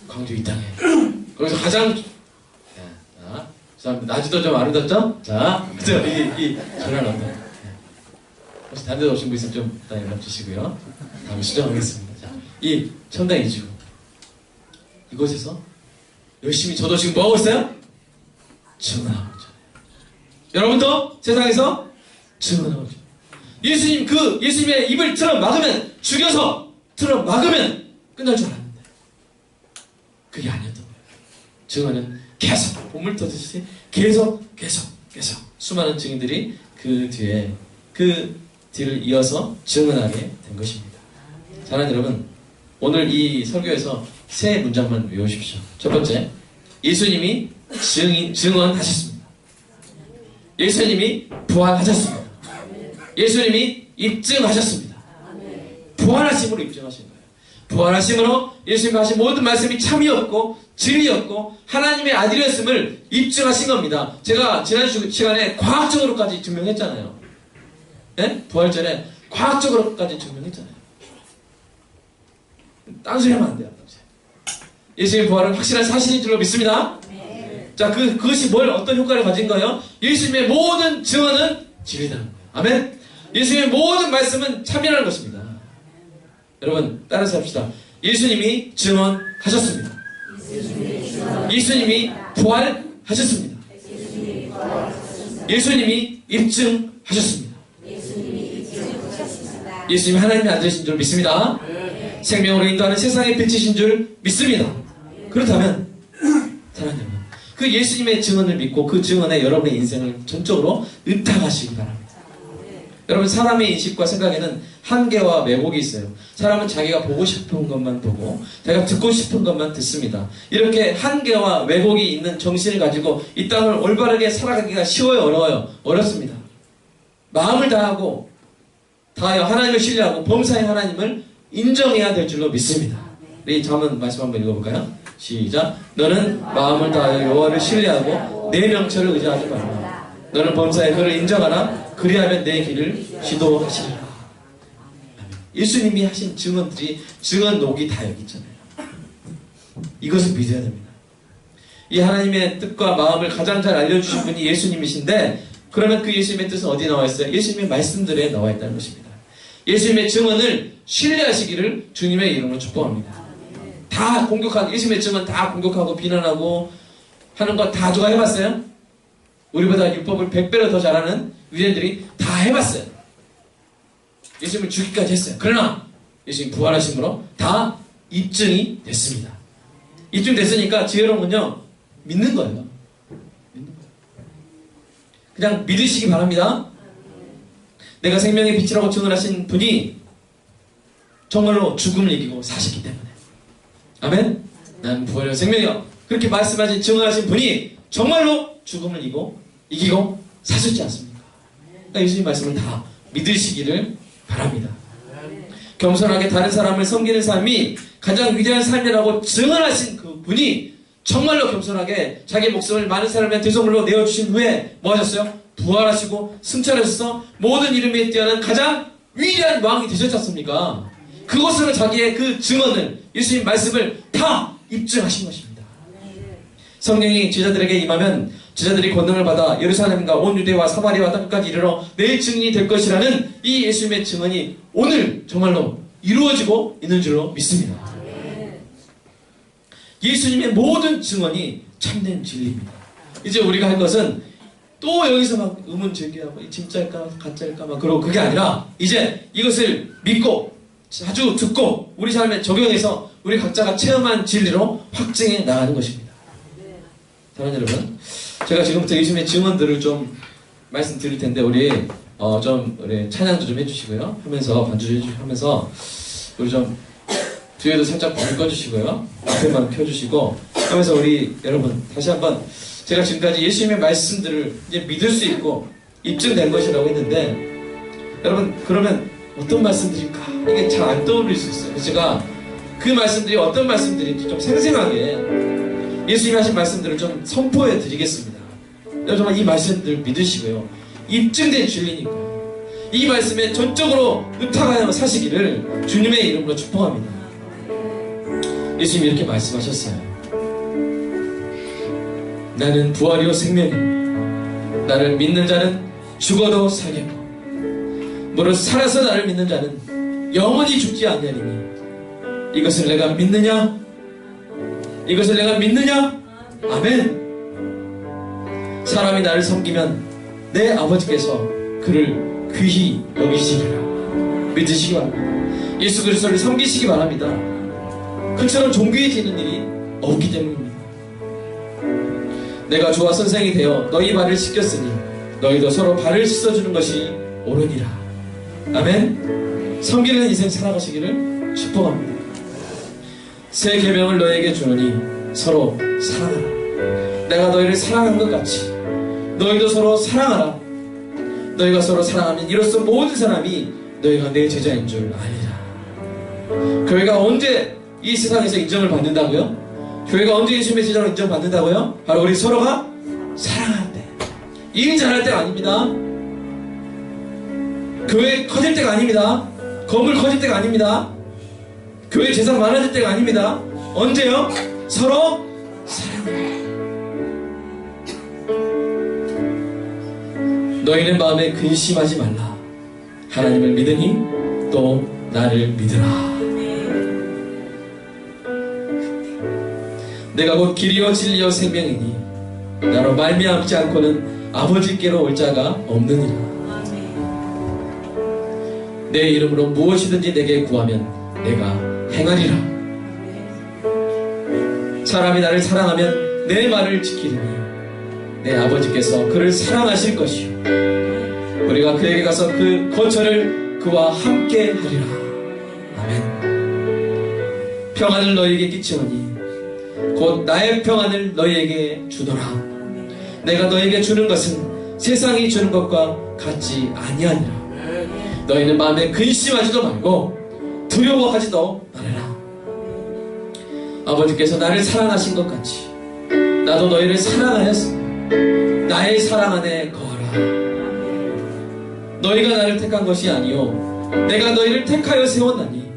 광주 이 땅에 거기서 가장 낮이도 좀 아름답죠? 자, 그죠? 이 전화 넘버. 혹시 다른 데 오신 분 있으면 좀 일단 연락 주시고요. 다음에 수정하겠습니다. 자, 이 첨단 이주 이곳에서 열심히 저도 지금 뭐 하고 있어요? 증언하고 있잖아요. 여러분도 세상에서 증언하고 있죠. 예수님의 입을 틀어 막으면 죽여서 틀어 막으면 끝날 줄 알았는데 그게 아니었던 거예요. 증언은 계속 보물 터듯이 계속 수많은 증인들이 그 뒤를 이어서 증언하게 된 것입니다. 사랑하는 여러분, 오늘 이 설교에서 세 문장만 외우십시오. 첫 번째, 예수님이 증언하셨습니다. 예수님이 부활하셨습니다. 예수님이 입증하셨습니다. 부활하심으로 입증하신 거예요. 부활하심으로 예수님이 하신 모든 말씀이 참이었고 진리였고 하나님의 아들이었음을 입증하신 겁니다. 제가 지난 시간에 과학적으로까지 증명했잖아요. 네? 부활전에 과학적으로까지 증명했잖아요. 딴소리 하면 안 돼요. 예수님의 부활은 확실한 사실인 줄로 믿습니다. 자, 그것이 어떤 효과를 가진 거예요? 예수님의 모든 증언은 진리라는 거예요. 아멘? 예수님의 모든 말씀은 참이라는 것입니다. 여러분, 따라서 합시다. 예수님이 증언하셨습니다. 예수님이 부활하셨습니다. 예수님이 입증하셨습니다. 예수님이 하나님의 아들이신 줄 믿습니다. 생명으로 인도하는 세상의 빛이신 줄 믿습니다. 그렇다면 사랑하는 여러분, 그 예수님의 증언을 믿고 그 증언에 여러분의 인생을 전적으로 의탁하시기 바랍니다. 여러분, 사람의 인식과 생각에는 한계와 왜곡이 있어요. 사람은 자기가 보고 싶은 것만 보고 자기가 듣고 싶은 것만 듣습니다. 이렇게 한계와 왜곡이 있는 정신을 가지고 이 땅을 올바르게 살아가기가 쉬워요, 어려워요? 어렵습니다. 마음을 다하고 하나님을 신뢰하고 범사의 하나님을 인정해야 될 줄로 믿습니다. 우리 잠언 말씀 한번 읽어볼까요? 시작. 너는 마음을 다하여 여호와를 신뢰하고 내 명철을 의지하지 말라. 너는 범사의 그를 인정하라. 그리하면 내 길을 지도하시리라. 예수님이 하신 증언들이 증언록이 다 여기 있잖아요. 이것을 믿어야 됩니다. 이 하나님의 뜻과 마음을 가장 잘 알려주신 분이 예수님이신데, 그러면 그 예수님의 뜻은 어디 나와 있어요? 예수님의 말씀들에 나와 있다는 것입니다. 예수님의 증언을 신뢰하시기를 주님의 이름으로 축복합니다. 다 예수님의 증언 다 공격하고 비난하고 하는 거 다 누가 해봤어요? 우리보다 율법을 100배로 더 잘하는 유대인들이 다 해봤어요. 예수님을 죽이기까지 했어요. 그러나 예수님 부활하심으로 다 입증이 됐습니다. 입증됐으니까 지혜로운군요. 믿는 거예요. 그냥 믿으시기 바랍니다. 내가 생명의 빛이라고 증언하신 분이 정말로 죽음을 이기고 사셨기 때문에. 아멘? 난 부활의 생명이요. 그렇게 말씀하신 증언하신 분이 정말로 죽음을 이기고 사셨지 않습니까? 그러니까 예수님 말씀을 다 믿으시기를 바랍니다. 겸손하게 다른 사람을 섬기는 삶이 가장 위대한 삶이라고 증언하신 그 분이 정말로 겸손하게 자기 목숨을 많은 사람의 대성물로 내어주신 후에 뭐 하셨어요? 부활하시고 승천하셔서 모든 이름에 뛰어난 가장 위대한 왕이 되셨지 않습니까? 그것으로 자기의 그 증언을, 예수님 말씀을 다 입증하신 것입니다. 성령이 제자들에게 임하면 제자들이 권능을 받아 예루살렘과 온 유대와 사마리아와 땅까지 이르러 내 증인이 될 것이라는 이 예수님의 증언이 오늘 정말로 이루어지고 있는 줄로 믿습니다. 예수님의 모든 증언이 참된 진리입니다. 이제 우리가 할 것은 또 여기서 막 의문 제기하고 진짜일까 가짜일까 막 그러고 그게 아니라 이제 이것을 믿고 자주 듣고 우리 삶에 적용해서 우리 각자가 체험한 진리로 확증해 나가는 것입니다. 사랑하는 여러분, 제가 지금부터 예수님의 증언들을 좀 말씀드릴 텐데 우리 찬양도 좀 해주시고요. 하면서 반주 하면서 우리 좀 뒤에도 살짝 불 꺼주시고요. 앞에만 켜주시고 하면서 우리 여러분 다시 한번 제가 지금까지 예수님의 말씀들을 이제 믿을 수 있고 입증된 것이라고 했는데 여러분 그러면 어떤 말씀들일까? 이게 잘 안 떠오를 수 있어요. 그래서 제가 그 말씀들이 어떤 말씀들인지 좀 생생하게 예수님이 하신 말씀들을 좀 선포해 드리겠습니다. 여러분 정말 이 말씀들 믿으시고요. 입증된 진리니까요. 이 말씀에 전적으로 의탁하여 사시기를 주님의 이름으로 축복합니다. 예수님이 이렇게 말씀하셨어요. 나는 부활이요 생명이요 나를 믿는 자는 죽어도 살겠고 무릇 살아서 나를 믿는 자는 영원히 죽지 아니하리니 이것을 내가 믿느냐? 이것을 내가 믿느냐? 아멘. 사람이 나를 섬기면 내 아버지께서 그를 귀히 여기시리라. 믿으시기 바랍니다. 예수 그리스도를 섬기시기 바랍니다. 그처럼 존귀해지는 일이 없기 때문입니다. 내가 주와 선생이 되어 너희 발을 씻겼으니 너희도 서로 발을 씻어주는 것이 옳으니라. 아멘. 섬기는 인생 살아가시기를 축복합니다. 새 계명을 너희에게 주노니 서로 사랑하라. 내가 너희를 사랑한 것 같이 너희도 서로 사랑하라. 너희가 서로 사랑하면 이로써 모든 사람이 너희가 내 제자인 줄 아니라. 교회가 언제 이 세상에서 인정을 받는다고요? 교회가 언제 예수님의 제자로 인정받는다고요? 바로 우리 서로가 사랑할 때. 일 잘할 때가 아닙니다. 교회 커질 때가 아닙니다. 건물 커질 때가 아닙니다. 교회 재산 많아질 때가 아닙니다. 언제요? 서로 사랑을. 너희는 마음에 근심하지 말라. 하나님을 믿으니 또 나를 믿으라. 내가 곧 길이요 진리요 생명이니 나로 말미암지 않고는 아버지께로 올 자가 없느니라. 내 이름으로 무엇이든지 내게 구하면 내가 행하리라. 사람이 나를 사랑하면 내 말을 지키리니 내 아버지께서 그를 사랑하실 것이요 우리가 그에게 가서 그 거처를 그와 함께 하리라. 아멘. 평안을 너희에게 끼치오니 곧 나의 평안을 너희에게 주노라. 내가 너희에게 주는 것은 세상이 주는 것과 같지 아니하니라. 너희는 마음에 근심하지도 말고 두려워하지도 말아라. 아버지께서 나를 사랑하신 것 같이 나도 너희를 사랑하였으니 나의 사랑 안에 거하라. 너희가 나를 택한 것이 아니요 내가 너희를 택하여 세웠나니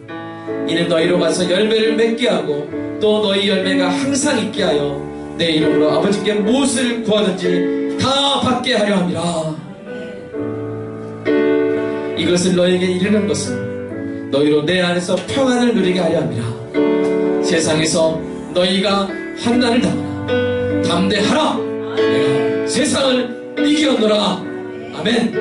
이는 너희로 가서 열매를 맺게 하고 또 너희 열매가 항상 있게 하여 내 이름으로 아버지께 무엇을 구하든지 다 받게 하려 함이라. 이것을 너희에게 이르는 것은 너희로 내 안에서 평안을 누리게 하려 함이라. 세상에서 너희가 환난을 당하라. 담대하라. 내가 세상을 이기었노라. 아멘.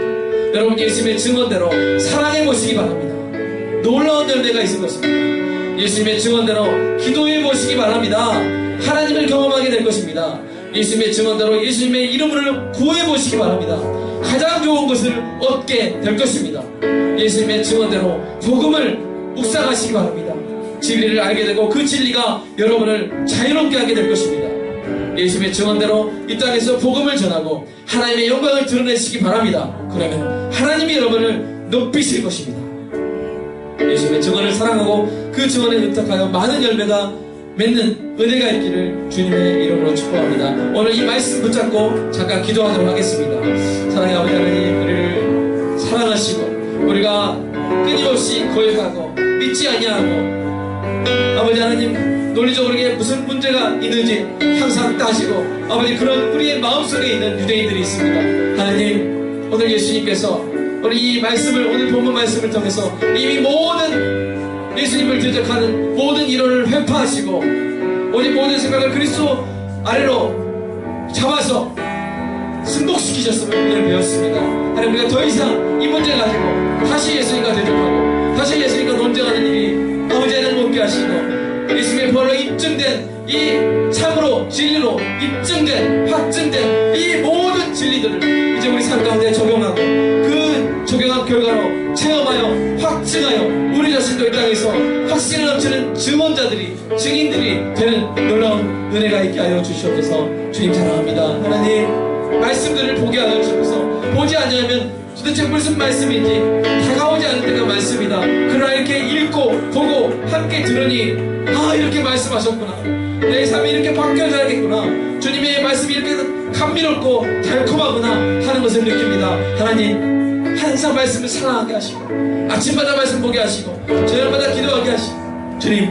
여러분 예수님의 증언대로 사랑해 보시기 바랍니다. 놀라운 열매가 있을 것입니다. 예수님의 증언대로 기도해 보시기 바랍니다. 하나님을 경험하게 될 것입니다. 예수님의 증언대로 예수님의 이름을 구해 보시기 바랍니다. 가장 좋은 것을 얻게 될 것입니다. 예수님의 증언대로 복음을 묵상하시기 바랍니다. 진리를 알게 되고 그 진리가 여러분을 자유롭게 하게 될 것입니다. 예수님의 증언대로 이 땅에서 복음을 전하고 하나님의 영광을 드러내시기 바랍니다. 그러면 하나님이 여러분을 높이실 것입니다. 예수님의 증언을 사랑하고 그 증언에 의탁하여 많은 열매가 맺는 은혜가 있기를 주님의 이름으로 축복합니다. 오늘 이 말씀 붙잡고 잠깐 기도하도록 하겠습니다. 사랑의 아버지 하나님, 우리를 사랑하시고 우리가 끊임없이 고백하고 믿지 아니하고 아버지 하나님 논리적으로 무슨 문제가 있는지 항상 따지고 아버지 그런 우리의 마음속에 있는 유대인들이 있습니다. 하나님 오늘 예수님께서 우리 이 말씀을 오늘 본문 말씀을 통해서 이미 모든 예수님을 대적하는 모든 이론을 회파하시고 우리 모든 생각을 그리스도 아래로 잡아서 승복시키셨음을 오늘 배웠습니다. 하나님 우리가 더 이상 이 문제 가지고 다시 예수님과 대적하고 다시 예수님과 논쟁하는 일이 아버지 하나님 없게 하시고 예수님의 벌로 입증된 이 참으로 진리로 입증된 확증된 이 모든 진리들을 이제 우리 삶 가운데 적용하고 그 적용한 결과로 체험하여 확증하여 우리 자신도 이 땅에서 확신을 넘치는 증언자들이 증인들이 되는 놀라운 은혜가 있게 하여 주시옵소서. 주님 사랑합니다. 하나님 말씀들을 보게 하여 주셔서 보지 않으면 도대체 무슨 말씀인지 다가오지 않을 때가 많습니다. 그러나 이렇게 읽고 보고 함께 들으니 아 이렇게 말씀하셨구나. 내 삶이 이렇게 바뀌어져야겠구나. 주님의 말씀이 이렇게 감미롭고 달콤하구나 하는 것을 느낍니다. 하나님 항상 말씀을 사랑하게 하시고 아침마다 말씀 보게 하시고 저녁마다 기도하게 하시고 주님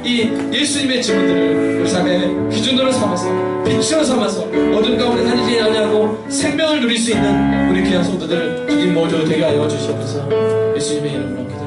이 예수님의 증언들을 우리 삶의 기준으로 삼아서 빛으로 삼아서 어둠 가운데 다니지 아니하고 생명을 누릴 수 있는 우리 귀한 성도들 주님 모두 되게 하여 주시옵소서. 예수님의 이름으로 기도합니다.